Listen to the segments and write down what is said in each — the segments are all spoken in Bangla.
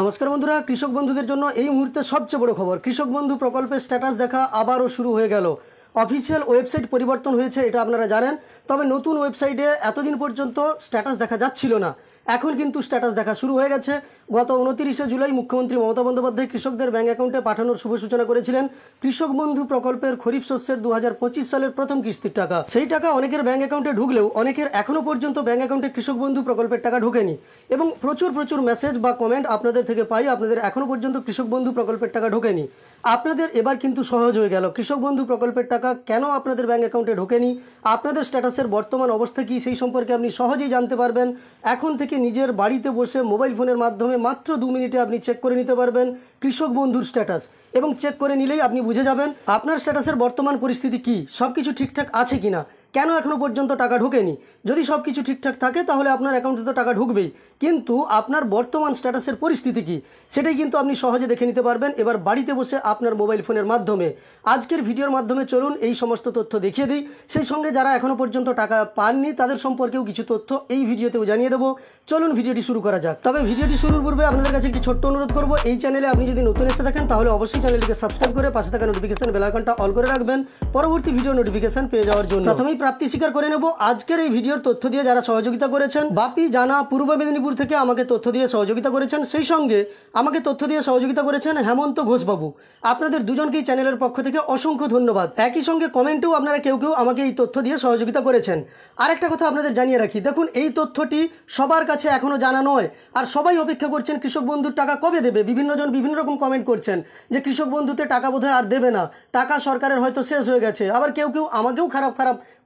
নমস্কার বন্ধুরা, কৃষক বন্ধুদের জন্য এই মুহূর্তে সবচেয়ে বড় খবর। কৃষক বন্ধু প্রকল্পের স্ট্যাটাস দেখা আবারও শুরু হয়ে গেল। অফিসিয়াল ওয়েবসাইট পরিবর্তন হয়েছে, এটা আপনারা জানেন। তবে নতুন ওয়েবসাইটে এতদিন পর্যন্ত স্ট্যাটাস দেখা যাচ্ছিল না, এখন কিন্তু স্ট্যাটাস দেখা শুরু হয়ে গেছে। গত 29শে জুলাই মুখ্যমন্ত্রী মমতা বন্দ্যোপাধ্যায় কৃষকদের ব্যাঙ্ক অ্যাকাউন্টে পাঠানোর শুভ সূচনা করেছিলেন কৃষক বন্ধু প্রকল্পের খরিফ শস্যের 2025 সালের প্রথম কিস্তির টাকা। সেই টাকা অনেকের ব্যাঙ্ক অ্যাকাউন্টে ঢুকলেও অনেকের এখনও পর্যন্ত ব্যাঙ্ক অ্যাকাউন্টে কৃষক বন্ধু প্রকল্পের টাকা ঢোকেনি। এবং প্রচুর মেসেজ বা কমেন্ট আপনাদের থেকে পাই, আপনাদের এখনও পর্যন্ত কৃষক বন্ধু প্রকল্পের টাকা ঢোকেনি। আপনাদের এবার কিন্তু সহজ হয়ে গেল। কৃষক বন্ধু প্রকল্পের টাকা কেন আপনাদের ব্যাঙ্ক অ্যাকাউন্টে ঢোকেনি, আপনাদের স্ট্যাটাসের বর্তমান অবস্থা কী, সেই সম্পর্কে আপনি সহজেই জানতে পারবেন। এখন থেকে নিজের বাড়িতে বসে মোবাইল ফোনের মাধ্যমে মাত্র 2 মিনিটে আপনি চেক করে নিতে পারবেন কৃষক বন্ধুর স্ট্যাটাস। এবং চেক করে নিলেই আপনি বুঝে যাবেন আপনার স্ট্যাটাসের বর্তমান পরিস্থিতি কী, সব কিছু ঠিকঠাক আছে কিনা, কেন এখনও পর্যন্ত টাকা ঢোকেনি। যদি সব কিছু ঠিকঠাক থাকে তাহলে আপনার অ্যাকাউন্টে তো টাকা ঢুকবেই, কিন্তু আপনার বর্তমান স্ট্যাটাসের পরিস্থিতি কী সেটাই কিন্তু আপনি সহজে দেখে নিতে পারবেন এবার বাড়িতে বসে আপনার মোবাইল ফোনের মাধ্যমে। আজকের ভিডিওর মাধ্যমে চলুন এই সমস্ত তথ্য দেখিয়ে দিই। সেই সঙ্গে যারা এখনও পর্যন্ত টাকা পাননি তাদের সম্পর্কেও কিছু তথ্য এই ভিডিওতেও জানিয়ে দেবো। চলুন ভিডিওটি শুরু করা যাক। তবে ভিডিওটি শুরুর পূর্বে আপনাদের কাছে একটি ছোট্ট অনুরোধ করব, এই চ্যানেলে আপনি যদি নতুন এসে থাকেন তাহলে অবশ্যই চ্যানেলটিকে সাবস্ক্রাইব করে পাশে থাকা নোটিফিকেশন বেল আইকনটা অল করে রাখবেন পরবর্তী ভিডিও নোটিফিকেশন পেয়ে যাওয়ার জন্য। প্রথমেই প্রাপ্তি স্বীকার করে নেব আজকের এই ভিডিওর তথ্য দিয়ে যারা সহযোগিতা করেছেন। বাপি জানা পূর্ব মেদিনীপুর থেকে আমাকে তথ্য দিয়ে সহযোগিতা করেছেন, সেই সঙ্গে আমাকে তথ্য দিয়ে সহযোগিতা করেছেন হেমন্ত ঘোষবাবু। আপনাদের দুজনকেই চ্যানেলের পক্ষ থেকে অসংখ্য ধন্যবাদ। একই সঙ্গে কমেন্টেও আপনারা কেউ আমাকে এই তথ্য দিয়ে সহযোগিতা করেছেন। আরেকটা কথা আপনাদের জানিয়ে রাখি, দেখুন এই তথ্যটি সবার কাছে এখনও জানা নয়, আর সবাই অপেক্ষা করছেন কৃষক বন্ধুর টাকা কবে দেবে। বিভিন্নজন বিভিন্ন রকম কমেন্ট করছেন যে কৃষক বন্ধুতে টাকা বোধহয় আর দেবে না, টাকা সরকারের হয়তো শেষ হয়ে গেছে। আবার কেউ আমাকেও খারাপ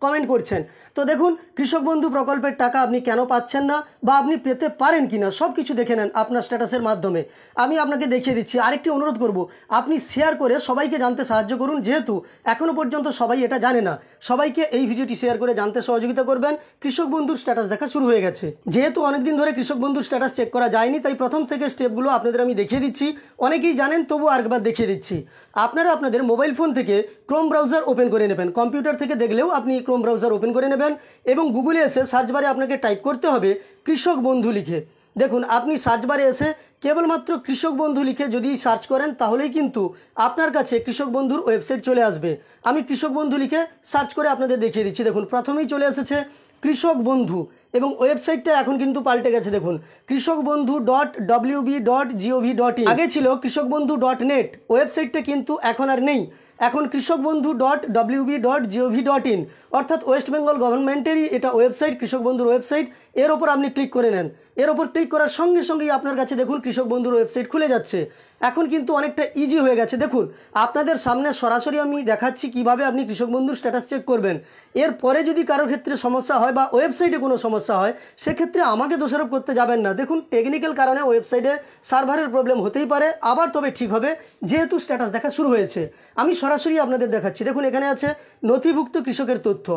কমেন্ট করছেন। তো দেখুন, কৃষক বন্ধু প্রকল্পের টাকা আপনি কেন পাচ্ছেন না বা আপনি পেতে পারেন কিনা সব কিছু দেখে নেন আপনার স্ট্যাটাসের মাধ্যমে। আমি আপনাকে দেখিয়ে দিচ্ছি। আরেকটি অনুরোধ করব, আপনি শেয়ার করে সবাইকে জানতে সাহায্য করুন, যেহেতু এখনও পর্যন্ত সবাই এটা জানে না। সবাইকে এই ভিডিওটি শেয়ার করে জানতে সহযোগিতা করবেন। কৃষক বন্ধুর স্ট্যাটাস দেখা শুরু হয়ে গেছে। যেহেতু অনেকদিন ধরে কৃষক বন্ধুর স্ট্যাটাস চেক করা যায়নি, তাই প্রথম থেকে স্টেপগুলো আপনাদের আমি দেখিয়ে দিচ্ছি। অনেকেই জানেন, তবু আরেকবার দেখিয়ে দিচ্ছি। আপনারা আপনাদের মোবাইল ফোন থেকে ক্রোম ব্রাউজার ওপেন করে নেবেন। কম্পিউটার থেকে দেখলেও আপনি ক্রোম ব্রাউজার ওপেন করে নেবেন এবং গুগলে এসে সার্চ বারে আপনাকে টাইপ করতে হবে কৃষক বন্ধু লিখে। দেখুন, আপনি সার্চ বারে এসে কেবলমাত্র কৃষক বন্ধু লিখে যদি সার্চ করেন তাহলেই কিন্তু আপনার কাছে কৃষক বন্ধুর ওয়েবসাইট চলে আসবে। আমি কৃষক বন্ধু লিখে সার্চ করে আপনাদের দেখিয়ে দিচ্ছি। দেখুন, প্রথমেই চলে এসেছে কৃষক বন্ধু এবং ওয়েবসাইটটা এখন কিন্তু পাল্টে গেছে। দেখুন, কৃষকবন্ধু.wb.gov.in, আগে ছিল কৃষকবন্ধু.net। ওয়েবসাইটটা কিন্তু এখন আর নেই, এখন কৃষকবন্ধু.wb.gov.in, অর্থাৎ ওয়েস্ট বেঙ্গল গভর্নমেন্টেরই এটা ওয়েবসাইট, কৃষক বন্ধুর ওয়েবসাইট। এর ওপর আপনি ক্লিক করে নেন। এর ওপর ক্লিক করার সঙ্গে সঙ্গেই আপনার কাছে দেখুন কৃষক বন্ধুর ওয়েবসাইট খুলে যাচ্ছে। এখন কিন্তু অনেকটা ইজি হয়ে গেছে। দেখুন, আপনাদের সামনে সরাসরি আমি দেখাচ্ছি কিভাবে আপনি কৃষক বন্ধুর স্ট্যাটাস চেক করবেন। এরপরে যদি কারোর ক্ষেত্রে সমস্যা হয় বা ওয়েবসাইটে কোনো সমস্যা হয়, সেক্ষেত্রে আমাকে দোষারোপ করতে যাবেন না। দেখুন, টেকনিক্যাল কারণে ওয়েবসাইটে সার্ভারের প্রবলেম হতেই পারে, আবার তবে ঠিক হবে, যেহেতু স্ট্যাটাস দেখা শুরু হয়েছে। আমি সরাসরি আপনাদের দেখাচ্ছি। দেখুন, এখানে আছে নথিভুক্ত কৃষকের তথ্য।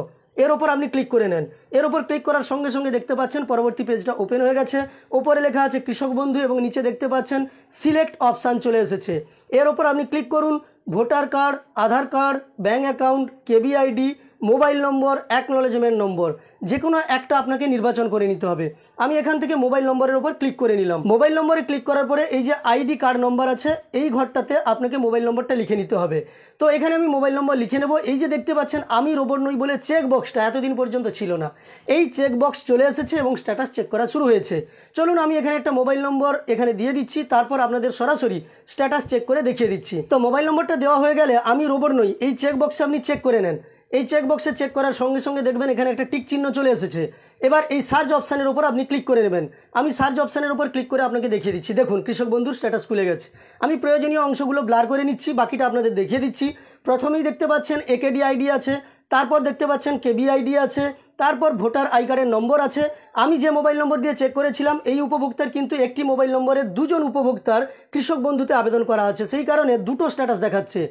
এর ওপর আপনি ক্লিক করে নেন। এর ওপর ক্লিক করার সঙ্গে সঙ্গে দেখতে পাচ্ছেন পরবর্তী পেজটা ওপেন হয়ে গেছে। ওপরে লেখা আছে কৃষক বন্ধু এবং নিচে দেখতে পাচ্ছেন সিলেক্ট অপশান চলে এসেছে। এর ওপর আপনি ক্লিক করুন। Voter card, Aadhaar card, bank account, KBID, mobile number, acknowledgement number, যে কোনো একটা আপনাকে নির্বাচন করে নিতে হবে। আমি এখান থেকে মোবাইল নম্বরের ওপর ক্লিক করে নিলাম। মোবাইল নম্বরে ক্লিক করার পরে এই যে আইডি কার্ড নম্বর আছে, এই ঘরটাতে আপনাকে মোবাইল নম্বরটা লিখে নিতে হবে। তো এখানে আমি মোবাইল নম্বর লিখে নেব। এই যে দেখতে পাচ্ছেন আমি রোবট নই বলে চেক বক্সটা এতদিন পর্যন্ত ছিল না, এই চেক বক্স চলে এসেছে এবং স্ট্যাটাস চেক করা শুরু হয়েছে। চলুন আমি এখানে একটা মোবাইল নম্বর এখানে দিয়ে দিচ্ছি, তারপর আপনাদের সরাসরি স্ট্যাটাস চেক করে দেখিয়ে দিচ্ছি। তো মোবাইল নম্বরটা দেওয়া হয়ে গেলে আমি রোবট নই এই চেক বক্সে আপনি চেক করে নেন। এই চেক বক্সে চেক করার সঙ্গে সঙ্গে দেখবেন এখানে একটা টিক চিহ্ন চলে এসেছে। এবার এই সার্চ অপশানের উপর আপনি ক্লিক করে নেবেন। আমি সার্চ অপশানের উপর ক্লিক করে আপনাকে দেখিয়ে দিচ্ছি। দেখুন, কৃষক বন্ধুর স্ট্যাটাস খুলে গেছে। আমি প্রয়োজনীয় অংশগুলো ব্লার করে নিচ্ছি, বাকিটা আপনাদের দেখিয়ে দিচ্ছি। প্রথমেই দেখতে পাচ্ছেন একেডি আইডি আছে, তারপর দেখতে পাচ্ছেন কেবিআইডি আছে, তারপর ভোটার আই কার্ডের নম্বর আছে। আমি যে মোবাইল নম্বর দিয়ে চেক করেছিলাম এই উপভোক্তার কিন্তু একটি মোবাইল নম্বরে দুজন উপভোক্তার কৃষক বন্ধুতে আবেদন করা আছে, সেই কারণে দুটো স্ট্যাটাস দেখাচ্ছে।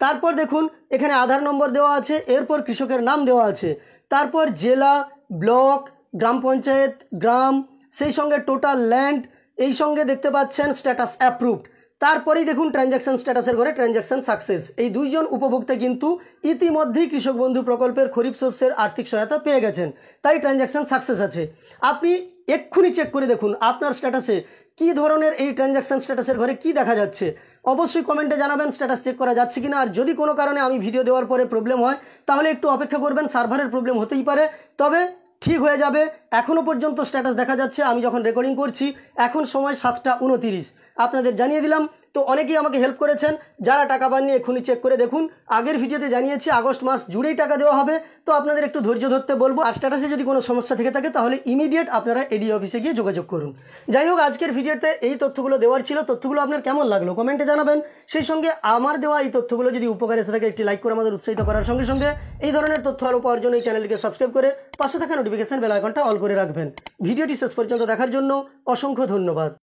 তারপর দেখুন এখানে আধার নম্বর দেওয়া আছে, এরপর কৃষকের নাম দেওয়া আছে, তারপর জেলা, ব্লক, গ্রাম পঞ্চায়েত, গ্রাম, সেই সঙ্গে টোটাল ল্যান্ড, এই সঙ্গে দেখতে পাচ্ছেন স্ট্যাটাস অ্যাপ্রুভড। তারপরেই দেখুন ট্রানজ্যাকশন স্ট্যাটাসের ঘরে ট্রানজ্যাকশন সাকসেস। এই দুইজন উপভোক্তা কিন্তু ইতিমধ্যেই কৃষক বন্ধু প্রকল্পের খরিফ শস্যের আর্থিক সহায়তা পেয়ে গেছেন, তাই ট্রানজ্যাকশন সাকসেস আছে। আপনি এক্ষুনি চেক করে দেখুন আপনার স্ট্যাটাসে কী ধরনের এই ট্রানজ্যাকশান স্ট্যাটাসের ঘরে কি দেখা যাচ্ছে অবশ্যই কমেন্টে জানাবেন স্ট্যাটাস চেক করা যাচ্ছে কিনা। আর যদি কোনো কারণে আমি ভিডিও দেওয়ার পরে প্রবলেম হয় তাহলে একটু অপেক্ষা করবেন, সার্ভারের প্রবলেম হতেই পারে, তবে ঠিক হয়ে যাবে। এখনও পর্যন্ত স্ট্যাটাস দেখা যাচ্ছে, আমি যখন রেকর্ডিং করছি এখন সময় 7:29 আপনাদের জানিয়ে দিলাম। তো অনেকেই আমাকে হেল্প করেছেন, যারা টাকা পাননি এক্ষুনি চেক করে দেখুন। আগের ভিডিওতে জানিয়েছি আগস্ট মাস জুড়েই টাকা দেওয়া হবে, তো আপনাদের একটু ধৈর্য ধরতে বলবো। আর স্ট্যাটাসে যদি কোনো সমস্যা থেকে থাকে তাহলে ইমিডিয়েট আপনারা এডি অফিসে গিয়ে যোগাযোগ করুন। যাই হোক, আজকের ভিডিওতে এই তথ্যগুলো দেওয়ার ছিল। তথ্যগুলো আপনার কেমন লাগলো কমেন্টে জানাবেন। সেই সঙ্গে আমার দেওয়া এই তথ্যগুলো যদি উপকার এসে থাকে একটি লাইক করে আমাদের উৎসাহিত করার সঙ্গে সঙ্গে এই ধরনের তথ্য আরও পাওয়ার জন্য এই চ্যানেলটিকে সাবস্ক্রাইব করে পাশে থাকা নোটিফিকেশন বেল আইকনটা অল করে রাখবেন। ভিডিওটি শেষ পর্যন্ত দেখার জন্য অসংখ্য ধন্যবাদ।